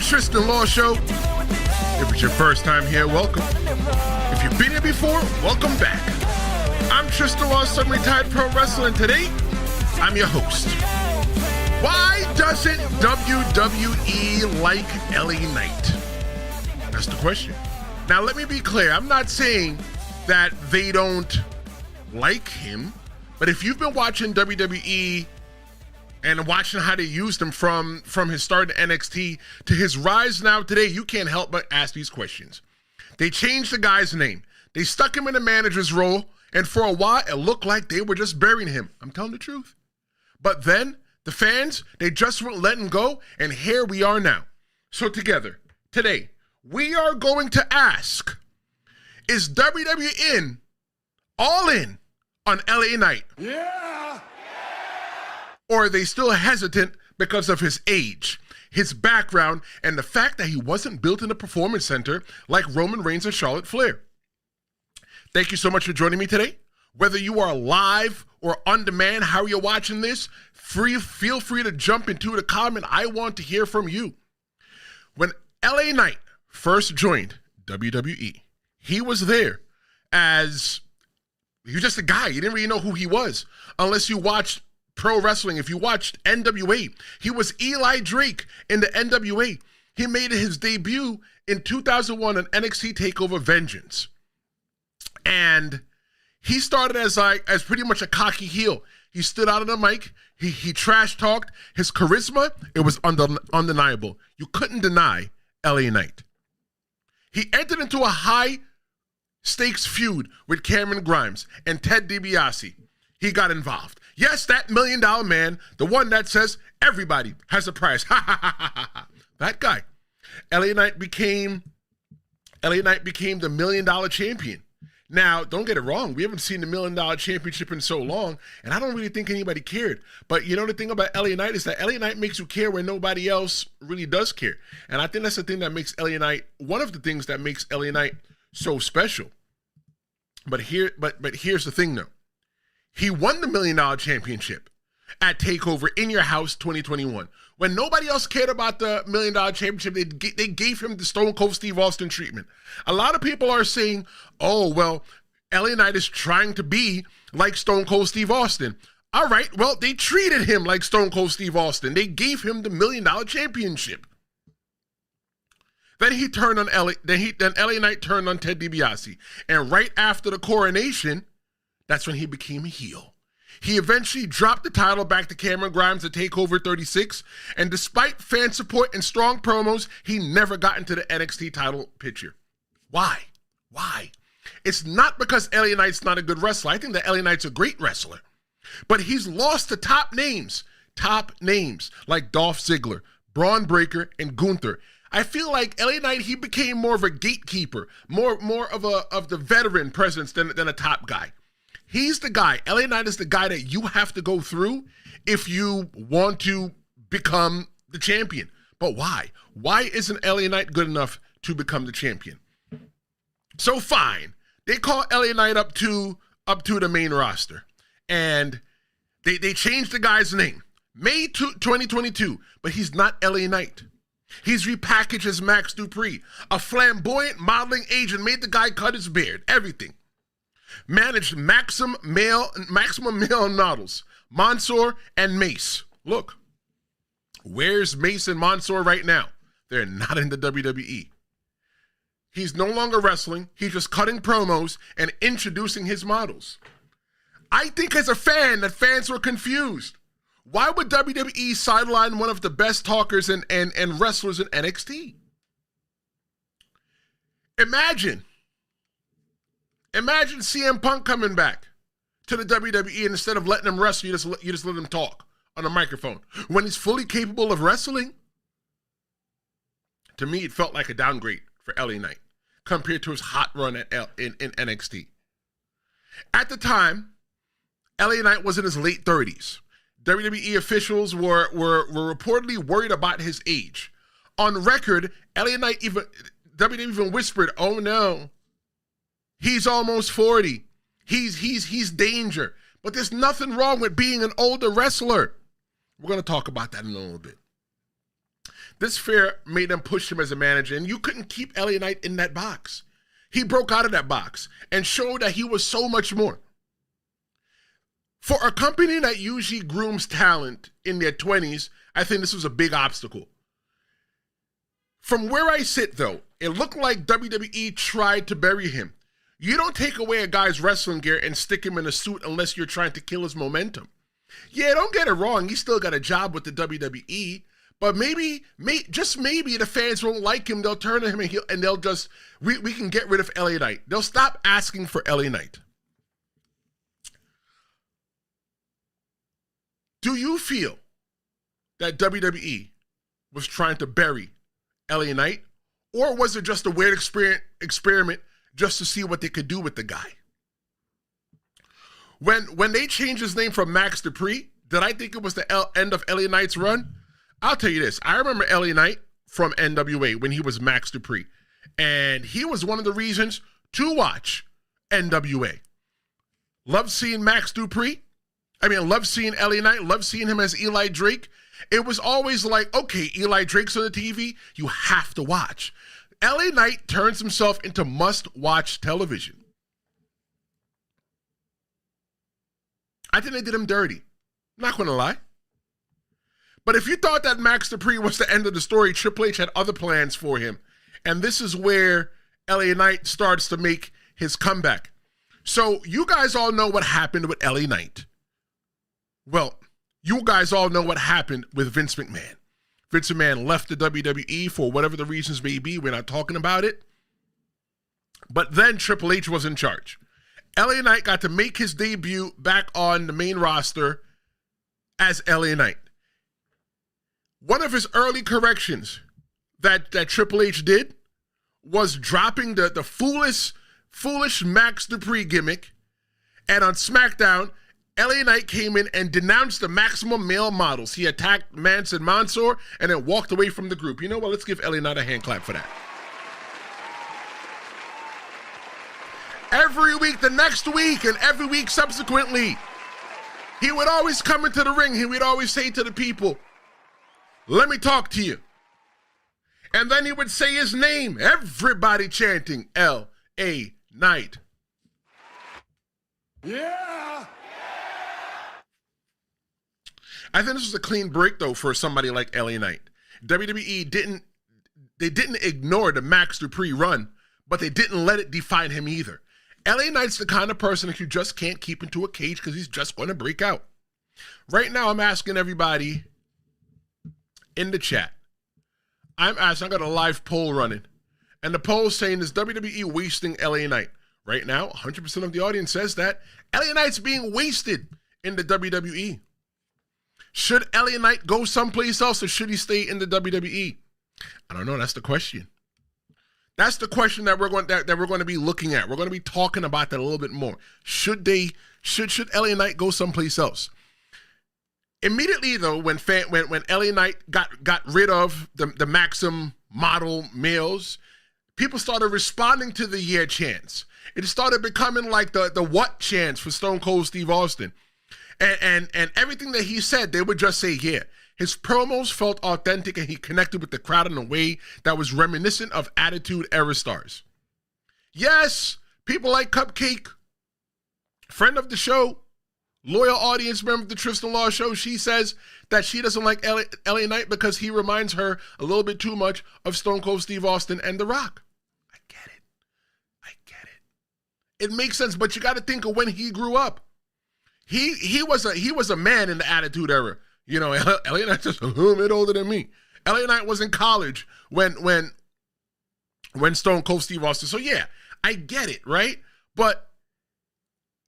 Tristen Law Show. If it's your first time here, welcome. If you've been here before, welcome back. I'm Tristen Law, some retired pro wrestler, and today, I'm your host. Why doesn't WWE like LA Knight? That's the question. Now, let me be clear. I'm not saying that they don't like him, but if you've been watching WWE and watching how they used him from his start in NXT to his rise now today, you can't help but ask these questions. They changed the guy's name. They stuck him in a manager's role, and for a while, it looked like they were just burying him. I'm telling the truth. But then, the fans, they just weren't letting go, and here we are now. So together, today, we are going to ask, is WWE all in on LA Knight? Yeah! Or are they still hesitant because of his age, his background, and the fact that he wasn't built in a performance center like Roman Reigns or Charlotte Flair? Thank you so much for joining me today. Whether you are live or on demand, how you're watching this, feel free to jump into the comment. I want to hear from you. When LA Knight first joined WWE, he was there as, he was just a guy. You didn't really know who he was unless you watched pro wrestling. If you watched NWA, he was Eli Drake in the NWA. He made his debut in 2001 on NXT TakeOver Vengeance. And he started as pretty much a cocky heel. He stood out on the mic. He trash talked. His charisma, it was undeniable. You couldn't deny LA Knight. He entered into a high stakes feud with Cameron Grimes and Ted DiBiase. He got involved. Yes, that $1 Million Man, the one that says everybody has a price. Ha ha ha ha ha. That guy. LA Knight became the $1 Million champion. Now, don't get it wrong. We haven't seen the $1 Million championship in so long, and I don't really think anybody cared. But you know, the thing about LA Knight is that LA Knight makes you care when nobody else really does care. And I think that's the thing that makes LA Knight, one of the things that makes LA Knight so special. But here's the thing, though. He won the $1 Million championship at TakeOver In Your House 2021. When nobody else cared about the $1 Million championship, they gave him the Stone Cold Steve Austin treatment. A lot of people are saying, oh, well, LA Knight is trying to be like Stone Cold Steve Austin. All right, well, they treated him like Stone Cold Steve Austin. They gave him the $1 Million championship. Then he turned on then LA Knight turned on Ted DiBiase. And right after the coronation, that's when he became a heel. He eventually dropped the title back to Cameron Grimes at TakeOver 36, and despite fan support and strong promos, he never got into the NXT title picture. Why? It's not because LA Knight's not a good wrestler. I think that LA Knight's a great wrestler. But he's lost to top names like Dolph Ziggler, Braun Breaker, and Gunther. I feel like LA Knight, he became more of a gatekeeper, more of the veteran presence than a top guy. He's the guy. LA Knight is the guy that you have to go through if you want to become the champion. But why? Why isn't LA Knight good enough to become the champion? So fine, they call LA Knight up to the main roster, and they changed the guy's name. May 2022, but he's not LA Knight. He's repackaged as Max Dupri, a flamboyant modeling agent, made the guy cut his beard, everything. Managed maximum male models, Mansoor and Mace. Look, where's Mace and Mansoor right now? They're not in the WWE. He's no longer wrestling. He's just cutting promos and introducing his models. I think as a fan that fans were confused. Why would WWE sideline one of the best talkers and wrestlers in NXT? Imagine CM Punk coming back to the WWE, and instead of letting him wrestle, you just let him talk on a microphone when he's fully capable of wrestling. To me, it felt like a downgrade for LA Knight compared to his hot run in NXT. At the time, LA Knight was in his late 30s. WWE officials were reportedly worried about his age. On record, WWE even whispered, "Oh no, he's almost 40. He's danger." But there's nothing wrong with being an older wrestler. We're going to talk about that in a little bit. This fear made them push him as a manager, and you couldn't keep LA Knight in that box. He broke out of that box and showed that he was so much more. For a company that usually grooms talent in their 20s, I think this was a big obstacle. From where I sit, though, it looked like WWE tried to bury him. You don't take away a guy's wrestling gear and stick him in a suit unless you're trying to kill his momentum. Yeah, don't get it wrong. He still got a job with the WWE, but just maybe the fans won't like him. They'll turn to him and they'll just, we can get rid of LA Knight. They'll stop asking for LA Knight. Do you feel that WWE was trying to bury LA Knight, or was it just a weird experiment just to see what they could do with the guy? When they changed his name from Max Dupri, did I think it was the end of LA Knight's run? I'll tell you this. I remember LA Knight from NWA when he was Max Dupri, and he was one of the reasons to watch NWA. Love seeing Max Dupri. Love seeing LA Knight. Love seeing him as Eli Drake. It was always like, okay, Eli Drake's on the TV, you have to watch. LA Knight turns himself into must-watch television. I think they did him dirty. Not going to lie. But if you thought that Max Dupri was the end of the story, Triple H had other plans for him. And this is where LA Knight starts to make his comeback. So you guys all know what happened with LA Knight. Well, you guys all know what happened with Vince McMahon. Vince McMahon left the WWE for whatever the reasons may be. We're not talking about it. But then Triple H was in charge. LA Knight got to make his debut back on the main roster as LA Knight. One of his early corrections that Triple H did was dropping the foolish Max Dupri gimmick. And on SmackDown, LA Knight came in and denounced the maximum male models. He attacked Manson Mansoor and then walked away from the group. You know what? Let's give LA Knight a hand clap for that. Every week, the next week, and every week subsequently, he would always come into the ring. He would always say to the people, "Let me talk to you." And then he would say his name. Everybody chanting, L.A. Knight. Yeah! I think this was a clean break, though, for somebody like LA Knight. WWE didn't ignore the Max Dupri run, but they didn't let it define him either. LA Knight's the kind of person that you just can't keep into a cage because he's just going to break out. Right now, I'm asking everybody in the chat. I got a live poll running, and the poll is saying, is WWE wasting LA Knight? Right now, 100% of the audience says that LA Knight's being wasted in the WWE. Should LA Knight go someplace else, or should he stay in the WWE? I don't know. That's the question. That's the question that we're going to be looking at. We're going to be talking about that a little bit more. Should LA Knight go someplace else? Immediately, though, when LA Knight got rid of the Maxim model males, people started responding to the yeah chants. It started becoming like the what chants for Stone Cold Steve Austin. And everything that he said, they would just say, yeah. His promos felt authentic, and he connected with the crowd in a way that was reminiscent of Attitude Era stars. Yes, people like Cupcake, friend of the show, loyal audience member of the Tristen Law show, she says that she doesn't like LA Knight because he reminds her a little bit too much of Stone Cold Steve Austin and The Rock. I get it. It makes sense, but you got to think of when he grew up. He was a man in the Attitude Era. You know, LA Knight's just a little bit older than me. LA Knight was in college when Stone Cold Steve Austin. So yeah, I get it, right? But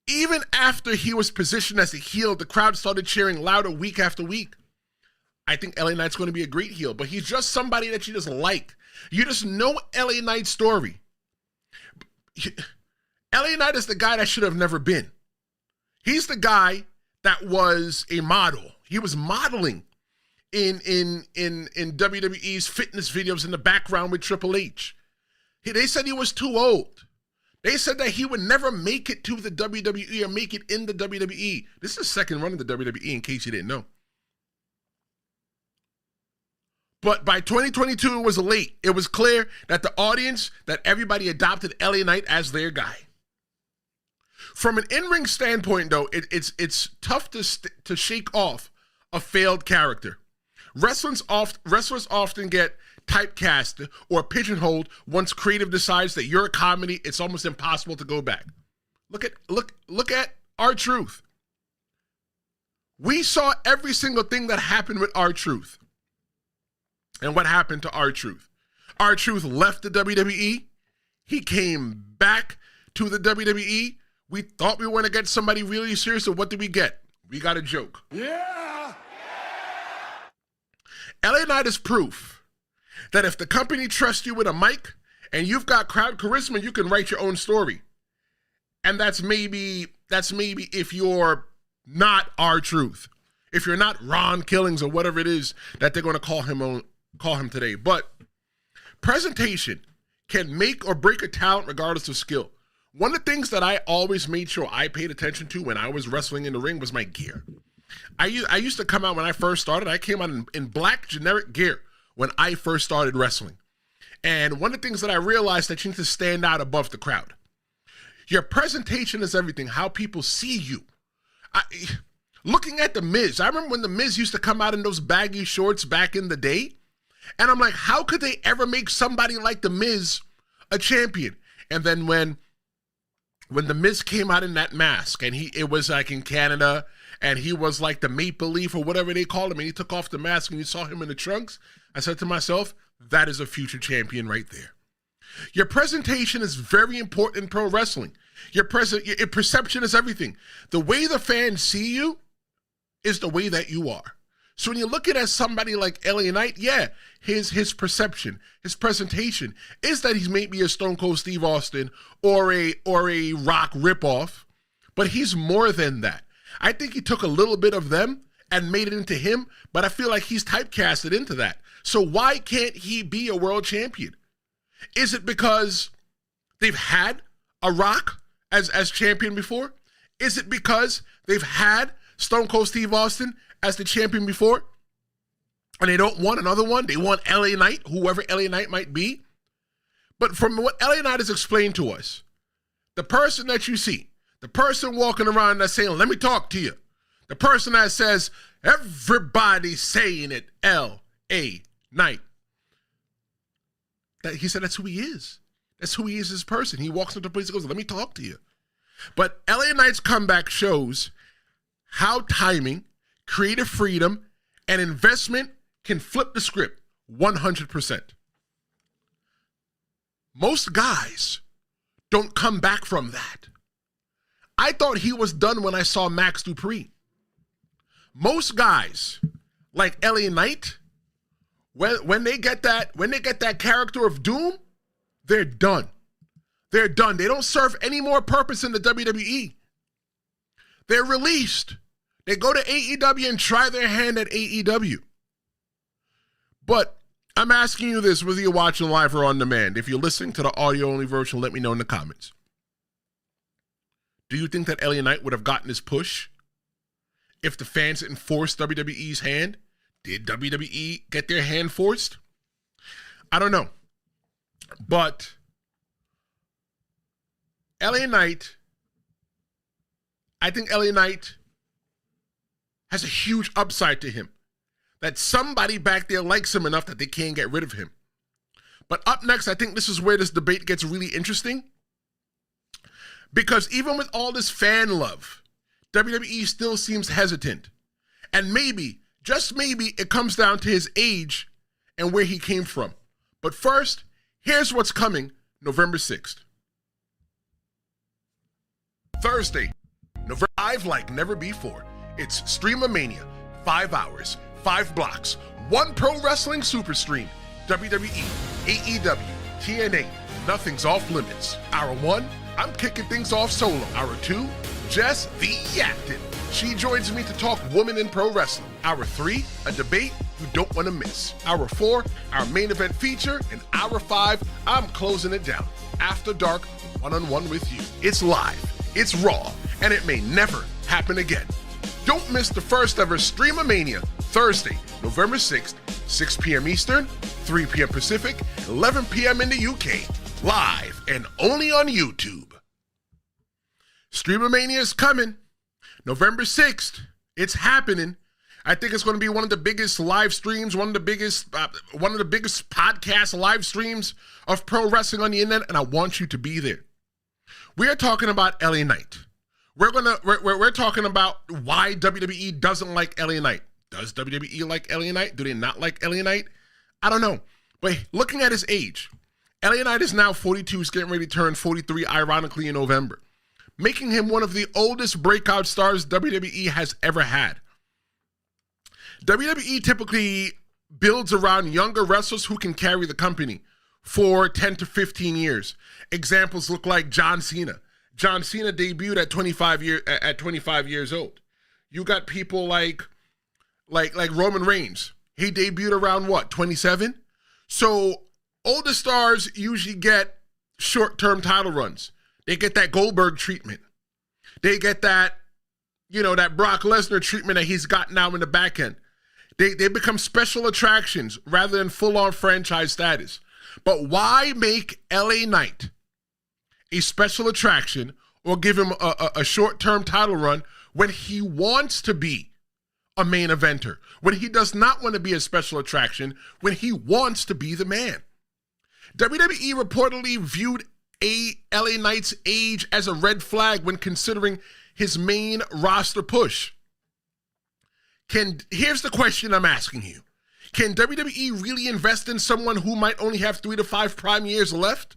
even after he was positioned as a heel, the crowd started cheering louder week after week. I think LA Knight's going to be a great heel, but he's just somebody that you just like. You just know LA Knight's story. LA Knight is the guy that should have never been. He's the guy that was a model. He was modeling in WWE's fitness videos in the background with Triple H. They said he was too old. They said that he would never make it to the WWE or make it in the WWE. This is his second run in the WWE, in case you didn't know. But by 2022, it was late. It was clear that the audience, that everybody adopted LA Knight as their guy. From an in-ring standpoint, though, it's tough to shake off a failed character. Wrestlers often get typecast or pigeonholed once creative decides that you're a comedy. It's almost impossible to go back. Look at R-Truth. We saw every single thing that happened with R-Truth. And what happened to R-Truth? R-Truth left the WWE. He came back to the WWE. We thought we were going to get somebody really serious, so what did we get? We got a joke. Yeah! LA Knight is proof that if the company trusts you with a mic and you've got crowd charisma, you can write your own story. And that's maybe if you're not R-Truth, if you're not Ron Killings or whatever it is that they're going to call him today. But presentation can make or break a talent regardless of skill. One of the things that I always made sure I paid attention to when I was wrestling in the ring was my gear. I used to come out when I first started. I came out in black generic gear when I first started wrestling. And one of the things that I realized that you need to stand out above the crowd. Your presentation is everything, how people see you. Looking at The Miz, I remember when The Miz used to come out in those baggy shorts back in the day. And I'm like, how could they ever make somebody like The Miz a champion? And then when The Miz came out in that mask, and it was like in Canada, and he was like the Maple Leaf or whatever they called him, and he took off the mask and you saw him in the trunks, I said to myself, that is a future champion right there. Your presentation is very important in pro wrestling. Your perception is everything. The way the fans see you is the way that you are. So when you look at somebody like LA Knight, yeah, his perception, his presentation is that he's maybe a Stone Cold Steve Austin or a Rock ripoff, but he's more than that. I think he took a little bit of them and made it into him, but I feel like he's typecasted into that. So why can't he be a world champion? Is it because they've had a Rock as champion before? Is it because they've had Stone Cold Steve Austin as the champion before, and they don't want another one? They want LA Knight, whoever LA Knight might be. But from what LA Knight has explained to us, the person that you see, the person walking around that's saying, let me talk to you, the person that says, everybody's saying it, L.A. Knight, that he said that's who he is. That's who he is as a person. He walks into a place and goes, let me talk to you. But LA Knight's comeback shows how timing, creative freedom, and investment can flip the script 100%. Most guys don't come back from that. I thought he was done when I saw Max Dupri. Most guys, like LA Knight, when they get that character of doom, they're done. They're done. They don't serve any more purpose in the WWE. They're released. They go to AEW and try their hand at AEW. But I'm asking you this, whether you're watching live or on demand. If you're listening to the audio-only version, let me know in the comments. Do you think that LA Knight would have gotten his push if the fans didn't force WWE's hand? Did WWE get their hand forced? I don't know. But LA Knight, I think LA Knight has a huge upside to him. That somebody back there likes him enough that they can't get rid of him. But up next, I think this is where this debate gets really interesting. Because even with all this fan love, WWE still seems hesitant. And maybe, just maybe, it comes down to his age and where he came from. But first, here's what's coming November 6th. Thursday, November 5 like never before. It's Streamamania, 5 hours, 5 blocks, 1 pro wrestling super stream, WWE, AEW, TNA, nothing's off limits. Hour 1, I'm kicking things off solo. Hour 2, Jess the Yapton. She joins me to talk women in pro wrestling. Hour 3, a debate you don't want to miss. Hour 4, our main event feature. And Hour 5, I'm closing it down. After dark, one-on-one with you. It's live, it's raw, and it may never happen again. Don't miss the first ever Streamamania, Thursday, November 6th, 6 p.m. Eastern, 3 p.m. Pacific, 11 p.m. in the UK. Live and only on YouTube. Streamamania is coming. November 6th. It's happening. I think it's going to be one of the biggest live streams, one of the biggest podcast live streams of pro wrestling on the internet, and I want you to be there. We are talking about LA Knight. We're talking about why WWE doesn't like LA Knight. Does WWE like LA Knight? Do they not like LA Knight? I don't know. But looking at his age, LA Knight is now 42. He's getting ready to turn 43, ironically, in November, making him one of the oldest breakout stars WWE has ever had. WWE typically builds around younger wrestlers who can carry the company for 10 to 15 years. Examples look like John Cena. John Cena debuted at 25 years old. You got people like Roman Reigns. He debuted around what, 27? So older stars usually get short-term title runs. They get that Goldberg treatment. They get that, that Brock Lesnar treatment that he's got now in the back end. They become special attractions rather than full-on franchise status. But why make LA Knight a special attraction or give him a short-term title run when he wants to be a main eventer, when he does not want to be a special attraction, when he wants to be the man? WWE reportedly viewed LA Knight's age as a red flag when considering his main roster push. Here's the question I'm asking you. Can WWE really invest in someone who might only have 3 to 5 prime years left?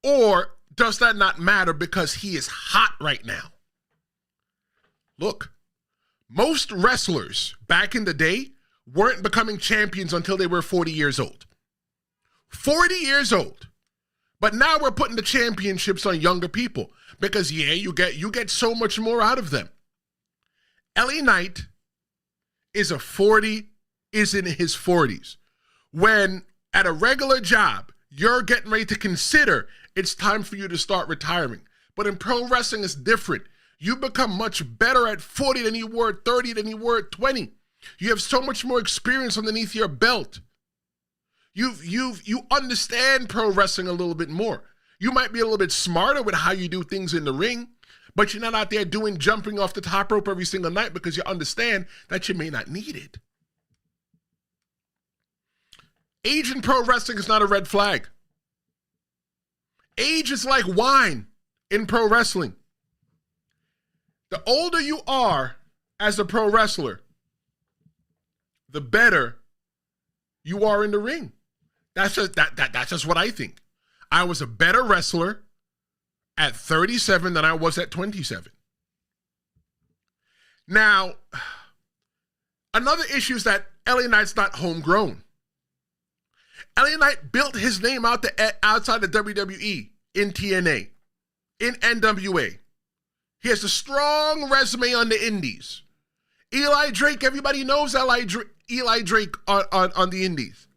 Or does that not matter because he is hot right now? Look, most wrestlers back in the day weren't becoming champions until they were 40 years old. 40 years old. But now we're putting the championships on younger people because, you get so much more out of them. LA Knight is in his 40s. When at a regular job, you're getting ready to consider it's time for you to start retiring. But in pro wrestling, it's different. You become much better at 40 than you were at 30 than you were at 20. You have so much more experience underneath your belt. You understand pro wrestling a little bit more. You might be a little bit smarter with how you do things in the ring, but you're not out there jumping off the top rope every single night because you understand that you may not need it. Age in pro wrestling is not a red flag. Age is like wine in pro wrestling. The older you are as a pro wrestler, the better you are in the ring. That's just what I think. I was a better wrestler at 37 than I was at 27. Now, another issue is that LA Knight's not homegrown. LA Knight built his name outside the WWE, in TNA, in NWA. He has a strong resume on the indies. Eli Drake, everybody knows Eli Drake on the indies.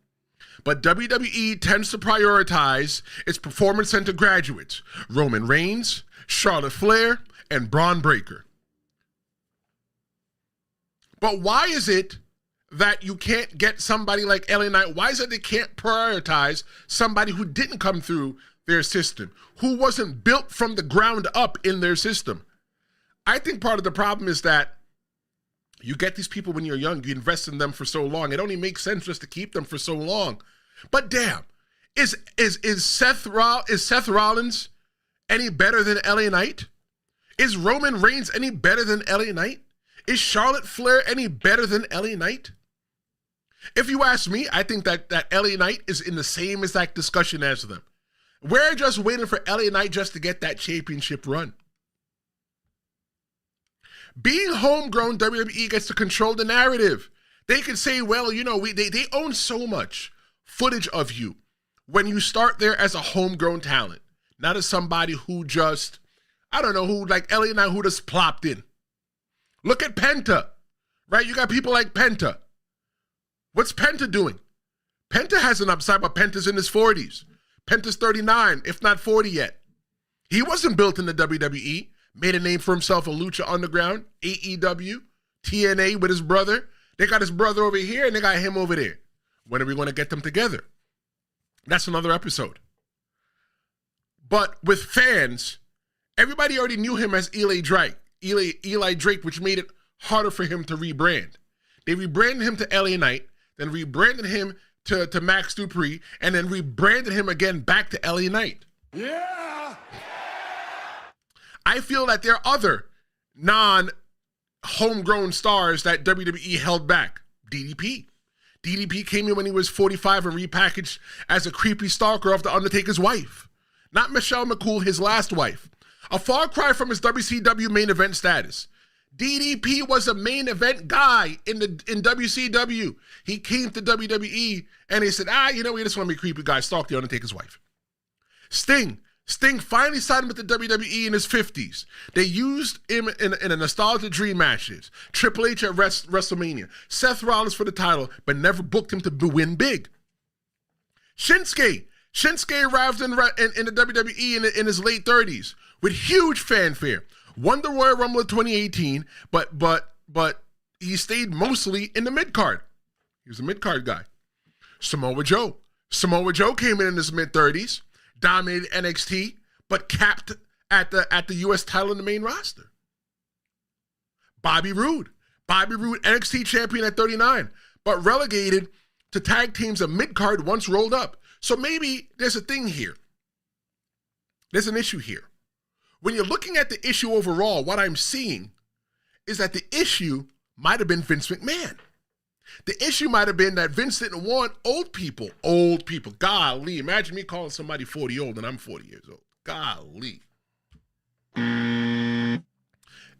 But WWE tends to prioritize its performance center graduates, Roman Reigns, Charlotte Flair, and Braun Breaker. But why is it that you can't get somebody like LA Knight? Why is it they can't prioritize somebody who didn't come through their system, who wasn't built from the ground up in their system? I think part of the problem is that you get these people when you're young, you invest in them for so long. It only makes sense just to keep them for so long. But damn, is Seth Rollins any better than LA Knight? Is Roman Reigns any better than LA Knight? Is Charlotte Flair any better than LA Knight? If you ask me, I think that LA Knight is in the same exact discussion as them. We're just waiting for LA Knight just to get that championship run. Being homegrown, WWE gets to control the narrative. They can say, well, they own so much footage of you when you start there as a homegrown talent, not as somebody who just, who like LA Knight who just plopped in. Look at Penta, right? You got people like Penta. What's Penta doing? Penta has an upside, but Penta's in his 40s. Penta's 39, if not 40 yet. He wasn't built in the WWE, made a name for himself in Lucha Underground, AEW, TNA with his brother. They got his brother over here and they got him over there. When are we going to get them together? That's another episode. But with fans, everybody already knew him as Eli Drake, which made it harder for him to rebrand. They rebranded him to LA Knight, then rebranded him to Max Dupri, and then rebranded him again back to LA Knight. Yeah! I feel that there are other non-homegrown stars that WWE held back. DDP. DDP came in when he was 45 and repackaged as a creepy stalker of The Undertaker's wife. Not Michelle McCool, his last wife. A far cry from his WCW main event status. DDP was a main event guy in WCW. He came to WWE and he said, we just want to be a creepy guy, stalk The Undertaker's wife. Sting finally signed with the WWE in his 50s. They used him in a nostalgia dream matches. Triple H at WrestleMania. Seth Rollins for the title, but never booked him to win big. Shinsuke arrived in the WWE in his late 30s with huge fanfare. Won the Royal Rumble in 2018, but he stayed mostly in the Midcard. He was a Midcard guy. Samoa Joe came in his mid-30s, dominated NXT, but capped at the U.S. title in the main roster. Bobby Roode, NXT champion at 39, but relegated to tag teams of Midcard once rolled up. So maybe there's a thing here. There's an issue here. When you're looking at the issue overall, what I'm seeing is that the issue might have been Vince McMahon. The issue might have been that Vince didn't want old people. Golly, imagine me calling somebody 40 old and I'm 40 years old. Golly. It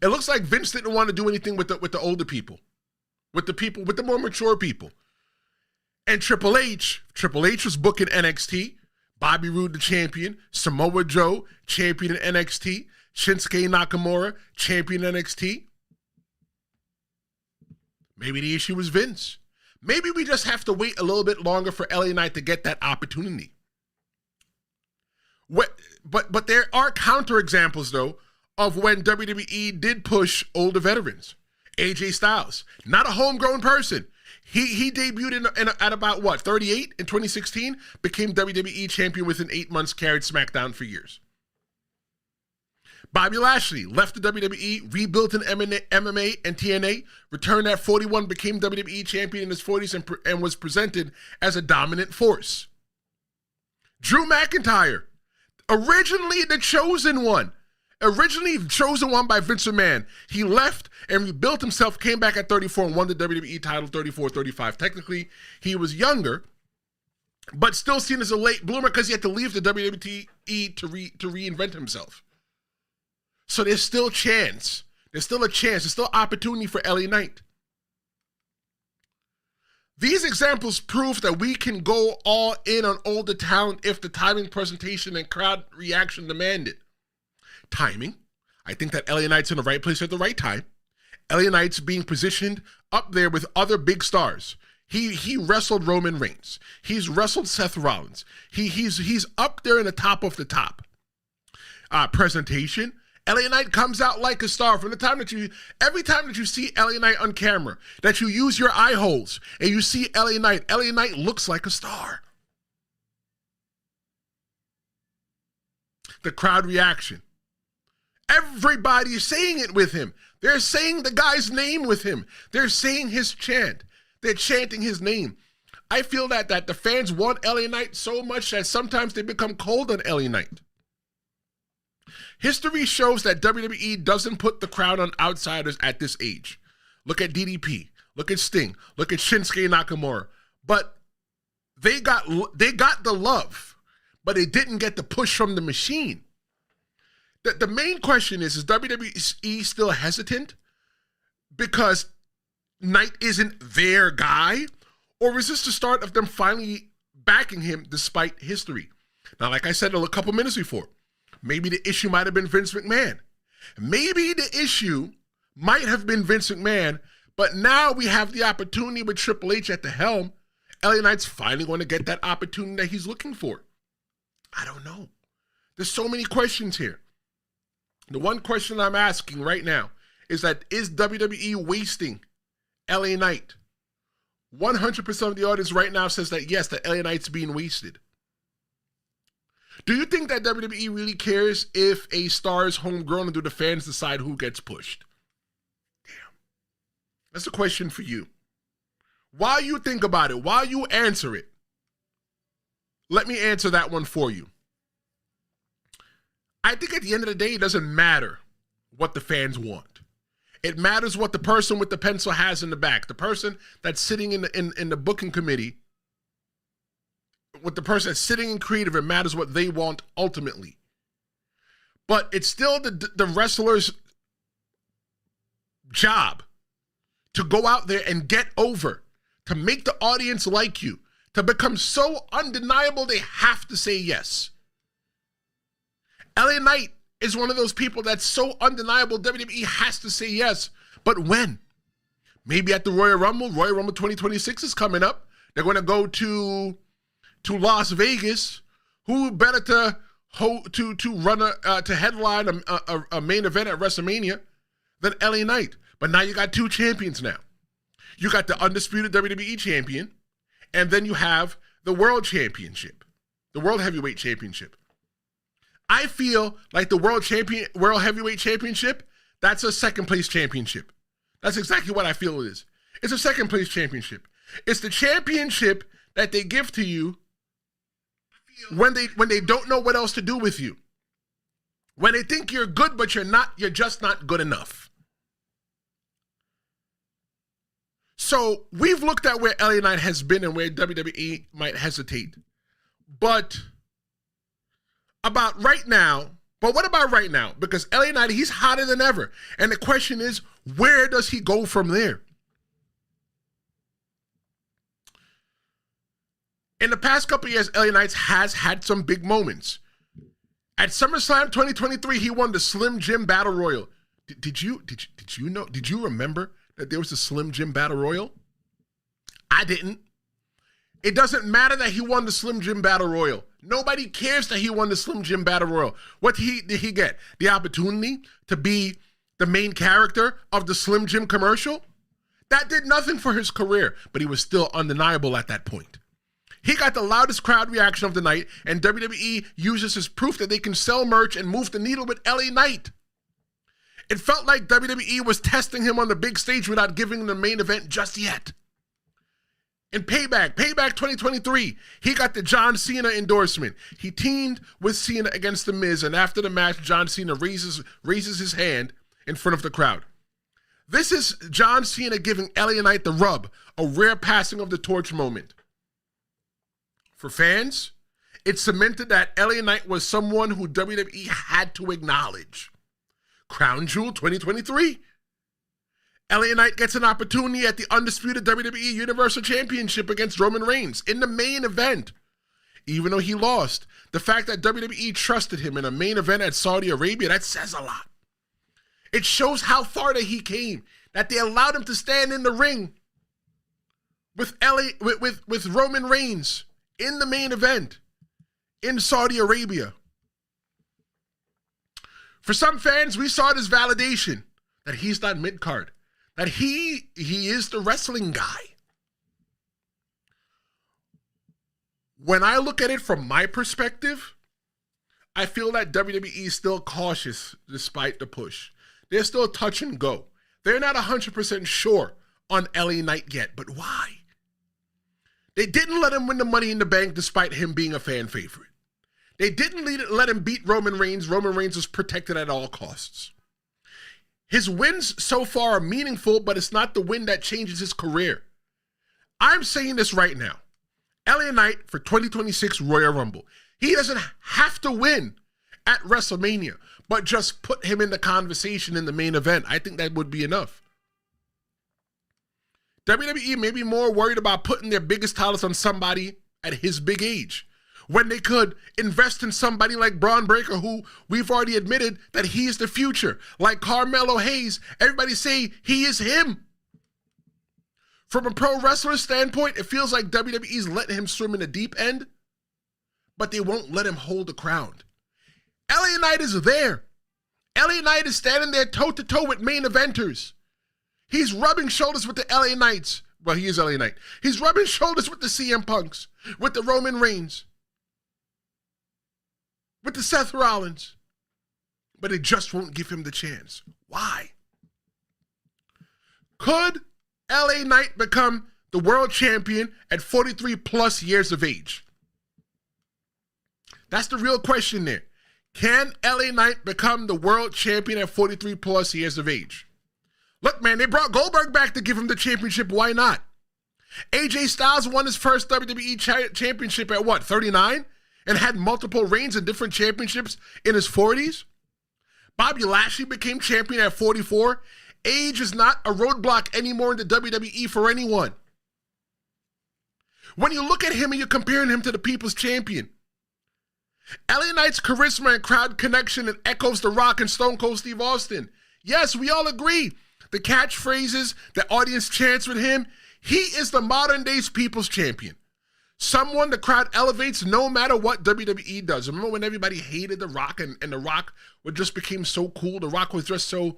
looks like Vince didn't want to do anything with the older people, with the more mature people. And Triple H was booking NXT. Bobby Roode, the champion. Samoa Joe, champion in NXT. Shinsuke Nakamura, champion in NXT. Maybe the issue was Vince. Maybe we just have to wait a little bit longer for LA Knight to get that opportunity. But there are counterexamples, though, of when WWE did push older veterans. AJ Styles, not a homegrown person. He debuted at about 38 in 2016, became WWE champion within 8 months, carried SmackDown for years. Bobby Lashley left the WWE, rebuilt in MMA and TNA, returned at 41, became WWE champion in his 40s and was presented as a dominant force. Drew McIntyre, originally the chosen one by Vince McMahon. He left and rebuilt himself, came back at 34 and won the WWE title 34-35. Technically, he was younger, but still seen as a late bloomer because he had to leave the WWE to reinvent himself. So there's still chance. There's still a chance. There's still opportunity for LA Knight. These examples prove that we can go all in on older talent if the timing, presentation, and crowd reaction demand it. Timing. I think that LA Knight's in the right place at the right time. LA Knight's being positioned up there with other big stars. He wrestled Roman Reigns. He's wrestled Seth Rollins. He's up there in the top of the top. Presentation. LA Knight comes out like a star from the time every time that you see LA Knight on camera, that you use your eye holes and you see LA Knight looks like a star. The crowd reaction. Everybody's saying it with him. They're saying the guy's name with him. They're saying his chant. They're chanting his name. I feel that the fans want LA Knight so much that sometimes they become cold on LA Knight. History shows that WWE doesn't put the crowd on outsiders at this age. Look at DDP. Look at Sting. Look at Shinsuke Nakamura. But they got the love, but they didn't get the push from the machine. The main question is WWE still hesitant because Knight isn't their guy? Or is this the start of them finally backing him despite history? Now, like I said a couple minutes before, maybe the issue might have been Vince McMahon. Maybe the issue might have been Vince McMahon, but now we have the opportunity with Triple H at the helm. LA Knight's finally going to get that opportunity that he's looking for. I don't know. There's so many questions here. The one question I'm asking right now is WWE wasting LA Knight 100% of the audience right now says that, yes, the LA Knight's being wasted. Do you think that WWE really cares if a star is homegrown, and do the fans decide who gets pushed? Damn. That's a question for you. While you think about it, while you answer it, let me answer that one for you. I think at the end of the day, it doesn't matter what the fans want. It matters what the person with the pencil has in the back. The person that's sitting in the booking committee, with the person that's sitting in creative, it matters what they want ultimately. But it's still the wrestler's job to go out there and get over, to make the audience like you, to become so undeniable they have to say yes. LA Knight is one of those people that's so undeniable WWE has to say yes. But when? Maybe at the Royal Rumble. Royal Rumble 2026 is coming up. They're going to go to Las Vegas. Who better to headline a main event at WrestleMania than LA Knight? But now you got two champions now. You got the undisputed WWE champion, and then you have the World Championship, the World Heavyweight Championship. I feel like the World Heavyweight Championship, that's a second place championship. That's exactly what I feel it is. It's a second place championship. It's the championship that they give to you when they don't know what else to do with you. When they think you're good, but you're just not good enough. So we've looked at where LA Knight has been and where WWE might hesitate. But what about right now? Because LA Knight, he's hotter than ever. And the question is, where does he go from there? In the past couple of years, LA Knight has had some big moments. At SummerSlam 2023, he won the Slim Jim Battle Royal. Did you remember that there was a Slim Jim Battle Royal? I didn't. It doesn't matter that he won the Slim Jim Battle Royal. Nobody cares that he won the Slim Jim Battle Royal. What did he get? The opportunity to be the main character of the Slim Jim commercial? That did nothing for his career, but he was still undeniable at that point. He got the loudest crowd reaction of the night, and WWE uses as proof that they can sell merch and move the needle with LA Knight. It felt like WWE was testing him on the big stage without giving him the main event just yet. In Payback 2023, he got the John Cena endorsement. He teamed with Cena against The Miz, and after the match, John Cena raises his hand in front of the crowd. This is John Cena giving LA Knight the rub, a rare passing of the torch moment. For fans, it cemented that LA Knight was someone who WWE had to acknowledge. Crown Jewel 2023. LA Knight gets an opportunity at the undisputed WWE Universal Championship against Roman Reigns in the main event. Even though he lost, the fact that WWE trusted him in a main event at Saudi Arabia, that says a lot. It shows how far that he came, that they allowed him to stand in the ring with Roman Reigns in the main event in Saudi Arabia. For some fans, we saw it as validation that he's not Midcard, that he is the wrestling guy. When I look at it from my perspective, I feel that WWE is still cautious despite the push. They're still touch and go. They're not 100% sure on LA Knight yet, but why? They didn't let him win the Money in the Bank despite him being a fan favorite. They didn't let him beat Roman Reigns. Roman Reigns was protected at all costs. His wins so far are meaningful, but it's not the win that changes his career. I'm saying this right now. LA Knight for 2026 Royal Rumble. He doesn't have to win at WrestleMania, but just put him in the conversation in the main event. I think that would be enough. WWE may be more worried about putting their biggest titles on somebody at his big age, when they could invest in somebody like Braun Breaker, who we've already admitted that he is the future. Like Carmelo Hayes, everybody say he is him. From a pro wrestler standpoint, it feels like WWE's letting him swim in the deep end, but they won't let him hold the crown. LA Knight is there. LA Knight is standing there toe-to-toe with main eventers. He's rubbing shoulders with the LA Knights, Well, he is LA Knight. He's rubbing shoulders with the CM Punks, with the Roman Reigns, with the Seth Rollins. But they just won't give him the chance. Why? Could LA Knight become the world champion at 43 plus years of age? That's the real question there. Can LA Knight become the world champion at 43 plus years of age? Look, man, they brought Goldberg back to give him the championship. Why not? AJ Styles won his first WWE championship at what, 39? And had multiple reigns and different championships in his 40s? Bobby Lashley became champion at 44. Age is not a roadblock anymore in the WWE for anyone. When you look at him and you're comparing him to the People's Champion, LA Knight's charisma and crowd connection and echoes The Rock and Stone Cold Steve Austin. Yes, we all agree. The catchphrases, the audience chants with him, he is the modern day's People's Champion. Someone the crowd elevates no matter what WWE does. Remember when everybody hated The Rock and The Rock just became so cool? The Rock was just so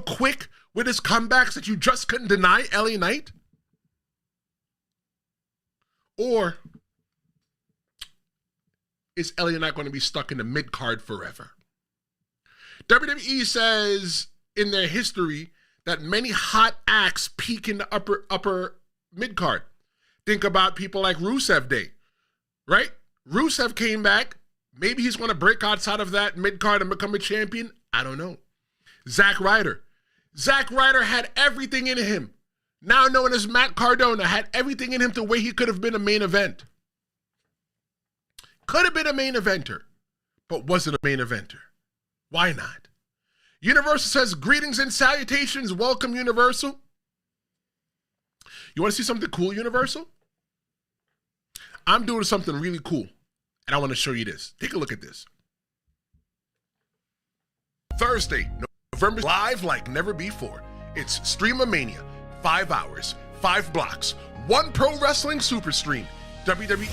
quick with his comebacks that you just couldn't deny LA Knight? Or is LA Knight going to be stuck in the mid-card forever? WWE says in their history that many hot acts peak in the upper mid-card. Think about people like Rusev Day, right? Rusev came back. Maybe he's going to break outside of that mid-card and become a champion. I don't know. Zack Ryder. Zack Ryder had everything in him. Now known as Matt Cardona, had everything in him to where he could have been a main event. Could have been a main eventer, but wasn't a main eventer. Why not? Universal says, greetings and salutations. Welcome, Universal. You want to see something cool, Universal? I'm doing something really cool, and I want to show you this. Take a look at this. Thursday, November, live like never before. It's Streamamania. 5 hours, 5 blocks, 1 pro wrestling super stream. WWE,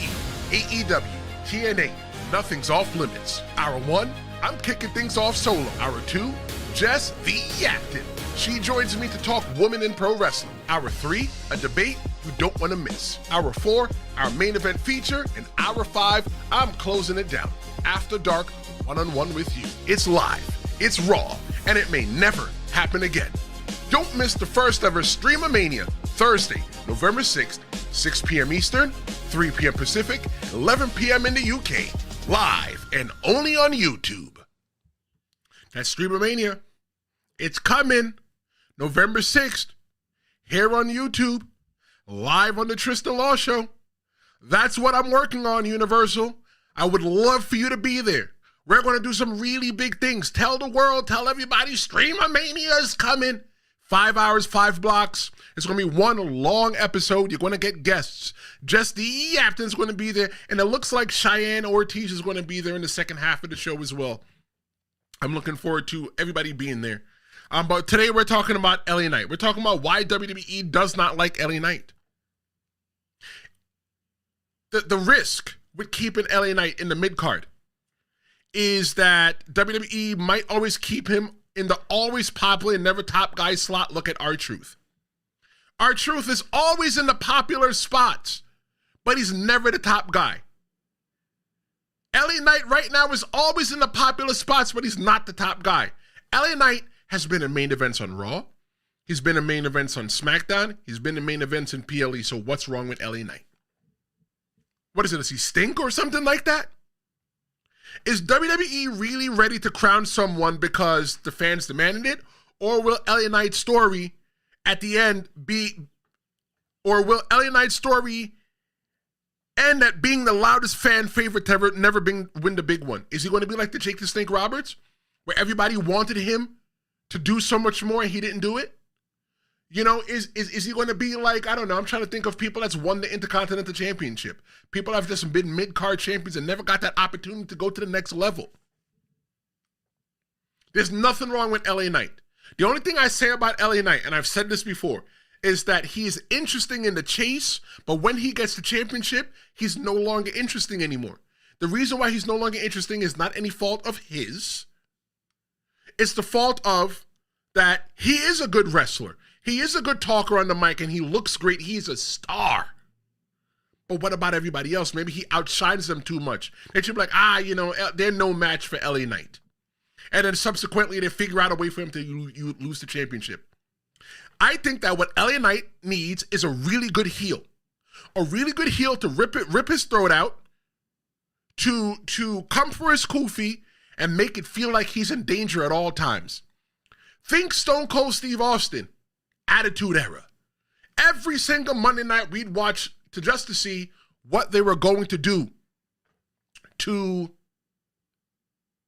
AEW, TNA, nothing's off limits. Hour 1, I'm kicking things off solo. Hour 2, Jess the Yapton. She joins me to talk women in pro wrestling. Hour 3, a debate you don't want to miss. Hour 4, our main event feature. And Hour 5, I'm closing it down. After dark, one-on-one with you. It's live, it's raw, and it may never happen again. Don't miss the first ever Streamamania, Thursday, November 6th, 6 p.m. Eastern, 3 p.m. Pacific, 11 p.m. in the UK, live and only on YouTube. That's Streamamania. It's coming November 6th, here on YouTube, live on the Tristen Law Show. That's what I'm working on, Universal. I would love for you to be there. We're going to do some really big things. Tell the world, tell everybody, Streamamania is coming. 5 hours, 5 blocks. It's going to be one long episode. You're going to get guests. Just the Yapton's going to be there. And it looks like Cheyenne Ortiz is going to be there in the second half of the show as well. I'm looking forward to everybody being there. But today we're talking about LA Knight. We're talking about why WWE does not like LA Knight. The risk with keeping LA Knight in the mid-card is that WWE might always keep him in the always popular and never top guy slot. Look at R-Truth. R-Truth is always in the popular spots, but he's never the top guy. LA Knight right now is always in the popular spots, but he's not the top guy. LA Knight has been in main events on Raw. He's been in main events on SmackDown. He's been in main events in PLE. So what's wrong with LA Knight? What is it? Does he stink or something like that? Is WWE really ready to crown someone because the fans demanded it? Or will LA Knight's story at the end will LA Knight's story end at being the loudest fan favorite to ever never win the big one? Is he going to be like the Jake the Snake Roberts, where everybody wanted him to do so much more and he didn't do it? You know, is he going to be like, I don't know, I'm trying to think of people that's won the Intercontinental Championship. People have just been mid-card champions and never got that opportunity to go to the next level. There's nothing wrong with LA Knight. The only thing I say about LA Knight, and I've said this before, is that he is interesting in the chase, but when he gets the championship, he's no longer interesting anymore. The reason why he's no longer interesting is not any fault of his. It's the fault of that he is a good wrestler. He is a good talker on the mic, and he looks great. He's a star. But what about everybody else? Maybe he outshines them too much. They should be like, they're no match for LA Knight. And then subsequently, they figure out a way for him to lose the championship. I think that what LA Knight needs is a really good heel. A really good heel to rip his throat out, to come for his kufi, and make it feel like he's in danger at all times. Think Stone Cold Steve Austin, Attitude Era. Every single Monday night we'd watch just to see what they were going to do to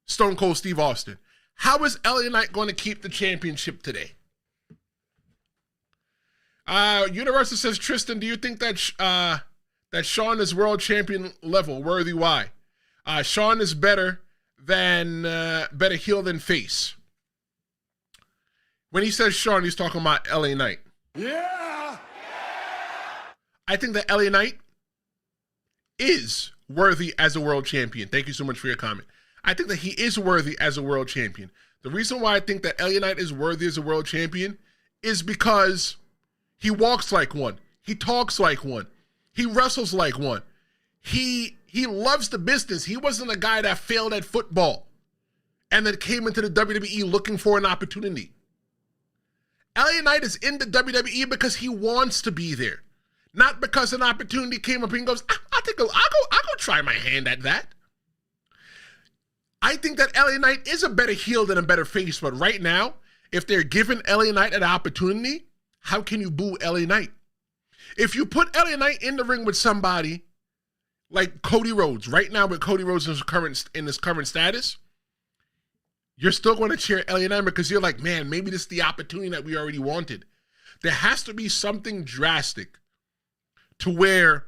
Stone Cold Steve Austin. How is LA Knight going to keep the championship today? Universal says, Tristen, do you think that that Shawn is world champion level worthy? Why? Shawn is better heel than face. When he says Shawn, he's talking about LA Knight. Yeah. I think that LA Knight is worthy as a world champion. Thank you so much for your comment. I think that he is worthy as a world champion. The reason why I think that LA Knight is worthy as a world champion is because he walks like one. He talks like one. He wrestles like one. He loves the business. He wasn't a guy that failed at football and then came into the WWE looking for an opportunity. LA Knight is in the WWE because he wants to be there, not because an opportunity came up and he goes, I'll go try my hand at that. I think that LA Knight is a better heel than a better face, but right now, if they're giving LA Knight an opportunity, how can you boo LA Knight? If you put LA Knight in the ring with somebody like Cody Rhodes, right now with Cody Rhodes in his current status, you're still going to cheer LA Knight because you're like, man, maybe this is the opportunity that we already wanted. There has to be something drastic to where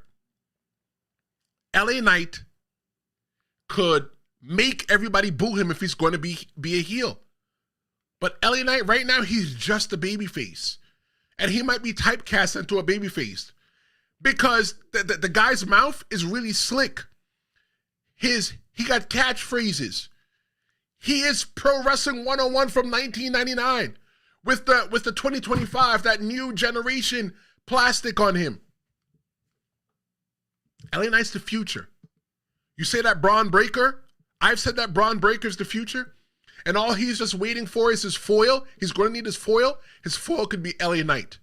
LA Knight could make everybody boo him if he's going to be a heel. But LA Knight right now, he's just a babyface. And he might be typecast into a babyface because the guy's mouth is really slick. He got catchphrases. He is Pro Wrestling 101 from 1999 with the 2025, that new generation plastic on him. LA Knight's the future. You say that Braun Breaker? I've said that Braun Breaker's the future. And all he's just waiting for is his foil. He's going to need his foil. His foil could be LA Knight.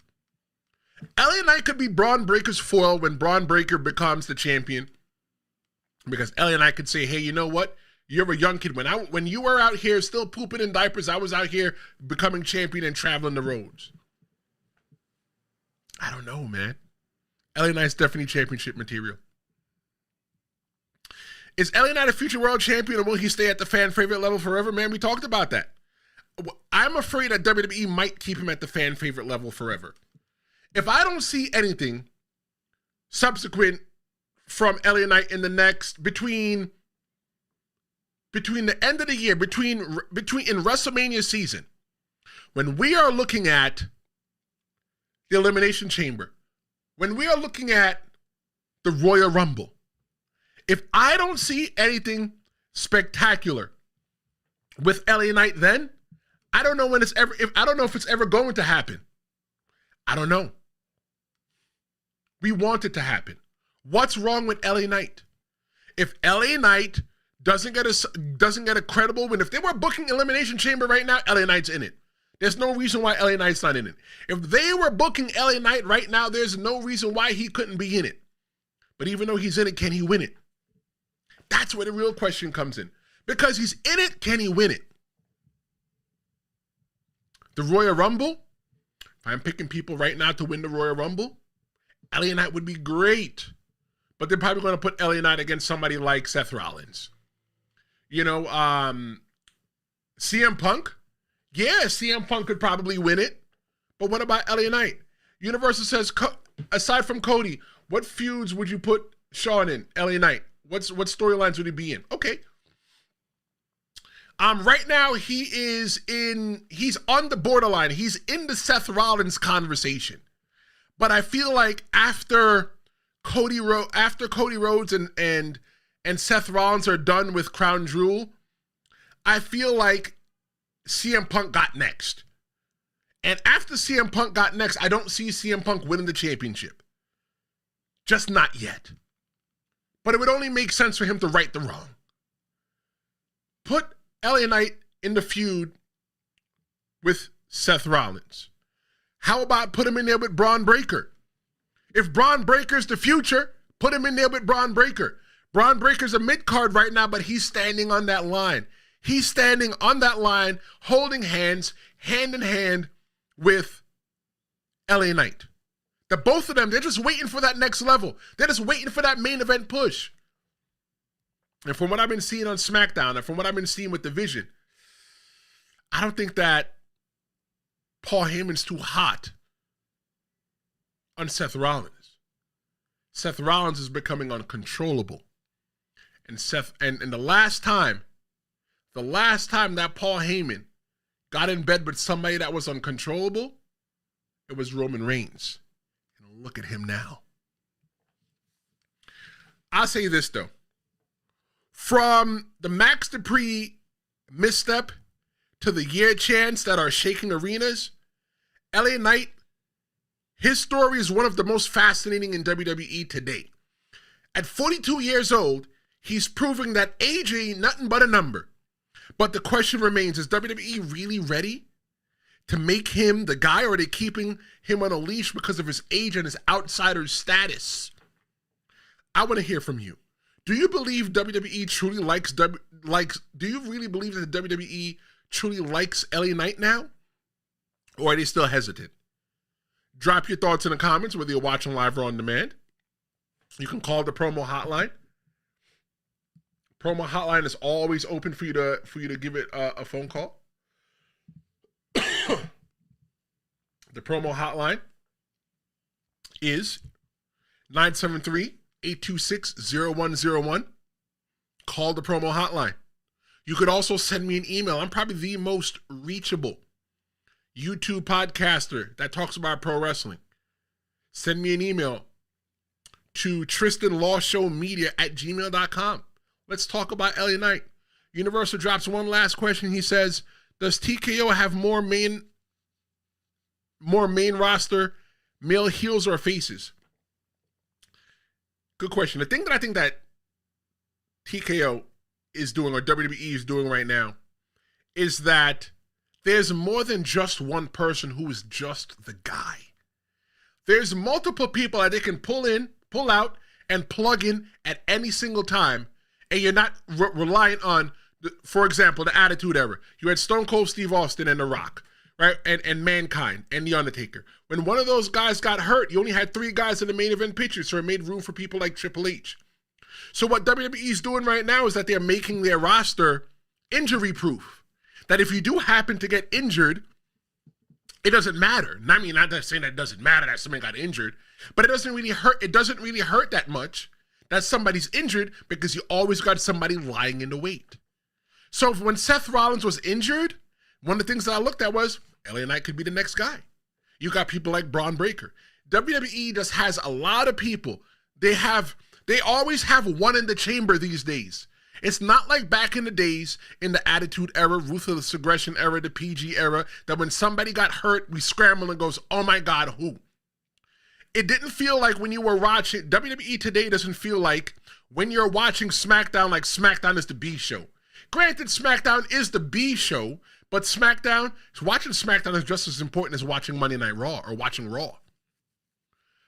LA Knight could be Braun Breaker's foil when Braun Breaker becomes the champion. Because LA Knight could say, hey, you know what? You're a young kid. When you were out here still pooping in diapers, I was out here becoming champion and traveling the roads. I don't know, man. LA Knight's definitely championship material. Is LA Knight a future world champion, or will he stay at the fan favorite level forever? Man, we talked about that. I'm afraid that WWE might keep him at the fan favorite level forever. If I don't see anything subsequent from LA Knight in the next, between the end of the year, between in WrestleMania season, when we are looking at the Elimination Chamber, when we are looking at the Royal Rumble, if I don't see anything spectacular with LA Knight, then I don't know when it's ever. I don't know if it's ever going to happen. I don't know. We want it to happen. What's wrong with LA Knight? If LA Knight doesn't get a credible win, if they were booking Elimination Chamber right now, LA Knight's in it. There's no reason why LA Knight's not in it. If they were booking LA Knight right now, there's no reason why he couldn't be in it. But even though he's in it, can he win it? That's where the real question comes in. Because he's in it, can he win it? The Royal Rumble, if I'm picking people right now to win the Royal Rumble, LA Knight would be great. But they're probably going to put LA Knight against somebody like Seth Rollins. You know, CM Punk? Yeah, CM Punk could probably win it. But what about LA Knight? Universal says, aside from Cody, what feuds would you put Shawn in? LA Knight. What storylines would he be in? Okay. Right now he's on the borderline. He's in the Seth Rollins conversation. But I feel like after Cody Rhodes and Seth Rollins are done with Crown Jewel, I feel like CM Punk got next. And after CM Punk got next, I don't see CM Punk winning the championship. Just not yet. But it would only make sense for him to right the wrong. Put LA Knight in the feud with Seth Rollins. How about put him in there with Braun Breaker? If Braun Breaker's the future, put him in there with Braun Breaker. Braun Breaker's a mid-card right now, but he's standing on that line. He's standing on that line, holding hands, hand in hand with LA Knight. The both of them, they're just waiting for that next level. They're just waiting for that main event push. And from what I've been seeing on SmackDown and from what I've been seeing with Division, I don't think that Paul Heyman's too hot on Seth Rollins. Seth Rollins is becoming uncontrollable. And the last time that Paul Heyman got in bed with somebody that was uncontrollable, it was Roman Reigns. And look at him now. I'll say this, though. From the Max Dupri misstep to the year chants that are shaking arenas, LA Knight, his story is one of the most fascinating in WWE today. At 42 years old, he's proving that age ain't nothing but a number. But the question remains, is WWE really ready to make him the guy, or are they keeping him on a leash because of his age and his outsider status? I want to hear from you. Do you believe WWE truly do you really believe that the WWE truly likes LA Knight now? Or are they still hesitant? Drop your thoughts in the comments, whether you're watching live or on demand. You can call the promo hotline. Promo hotline is always open for you to give it a phone call. The promo hotline is 973-826-0101. Call the promo hotline. You could also send me an email. I'm probably the most reachable YouTube podcaster that talks about pro wrestling. Send me an email to tristenlawshowmedia@gmail.com. Let's talk about LA Knight. Universal drops one last question. He says, does TKO have more main roster male heels or faces? Good question. The thing that I think that TKO is doing, or WWE is doing right now, is that there's more than just one person who is just the guy. There's multiple people that they can pull in, pull out, and plug in at any single time, and you're not reliant on, for example, the Attitude Era. You had Stone Cold Steve Austin and The Rock, right? And Mankind and The Undertaker. When one of those guys got hurt, you only had 3 guys in the main event picture, so it made room for people like Triple H. So what WWE is doing right now is that they're making their roster injury-proof. That if you do happen to get injured, it doesn't matter. I mean, not that saying that it doesn't matter that somebody got injured, but it doesn't really hurt. It doesn't really hurt that much that somebody's injured, because you always got somebody lying in the wait. So when Seth Rollins was injured, one of the things that I looked at was LA Knight could be the next guy. You got people like Braun Breaker. WWE just has a lot of people. They always have one in the chamber these days. It's not like back in the days in the Attitude Era, Ruthless Aggression Era, the PG era, that when somebody got hurt, we scramble and goes, oh my God, who? It didn't feel like when you were watching, WWE today doesn't feel like when you're watching SmackDown, like SmackDown is the B show. Granted, SmackDown is the B show, but watching SmackDown is just as important as watching Monday Night Raw or watching Raw.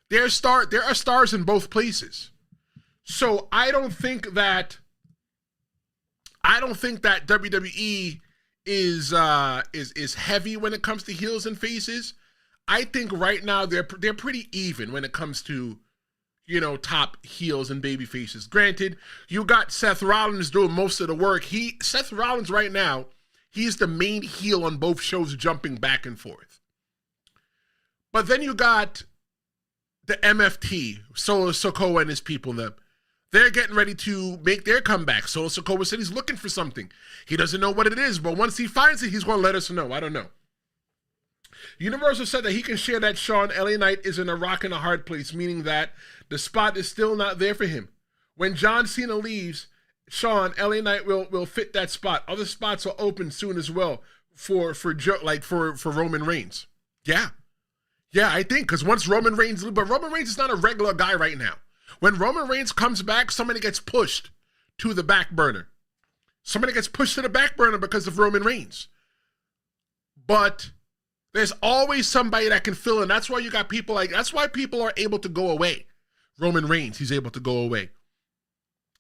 There are stars in both places. So I don't think that WWE is heavy when it comes to heels and faces. I think right now they're pretty even when it comes to, top heels and baby faces. Granted, you got Seth Rollins doing most of the work. Seth Rollins right now, he's the main heel on both shows, jumping back and forth. But then you got the MFT, Solo Sikoa and his people, they're getting ready to make their comeback. Solo Sikoa said he's looking for something. He doesn't know what it is, but once he finds it, he's going to let us know. I don't know. Universal said that he can share that Sean, LA Knight is in a rock and a hard place, meaning that the spot is still not there for him. When John Cena leaves, Sean, LA Knight will fit that spot. Other spots will open soon as well for Roman Reigns. Yeah. Yeah, I think, because once Roman Reigns, but Roman Reigns is not a regular guy right now. When Roman Reigns comes back, somebody gets pushed to the back burner. Somebody gets pushed to the back burner because of Roman Reigns. But there's always somebody that can fill in. That's why you got people like, that's why people are able to go away. Roman Reigns, he's able to go away.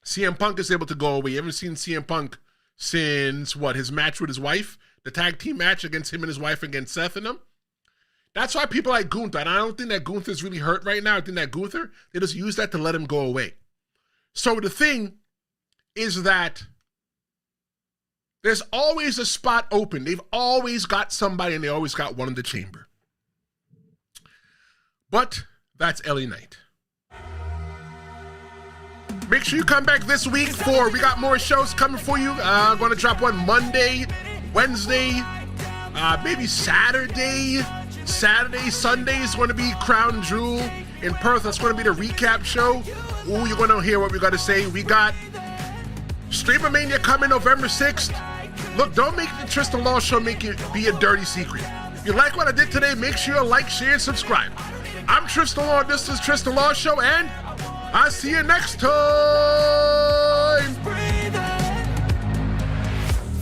CM Punk is able to go away. You haven't seen CM Punk since, what, his match with his wife? The tag team match against him and his wife against Seth and them? That's why people like Gunther, and I don't think that Gunther's really hurt right now. I think that Gunther, they just use that to let him go away. So the thing is that there's always a spot open. They've always got somebody, and they always got one in the chamber. But that's LA Knight. Make sure you come back this week we got more shows coming for you. I'm going to drop one Monday, Wednesday, maybe Saturday. Sunday is going to be Crown Jewel in Perth. That's going to be the recap show. Ooh, you're going to hear what we got to say. We got Streamamania coming November 6th. Look, don't make the Tristen Law show make it be a dirty secret. If you like what I did today, make sure you like, share, and subscribe. I'm Tristen Law. This is Tristen Law Show, and I'll see you next time.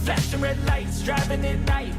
Flashing red lights, driving at night.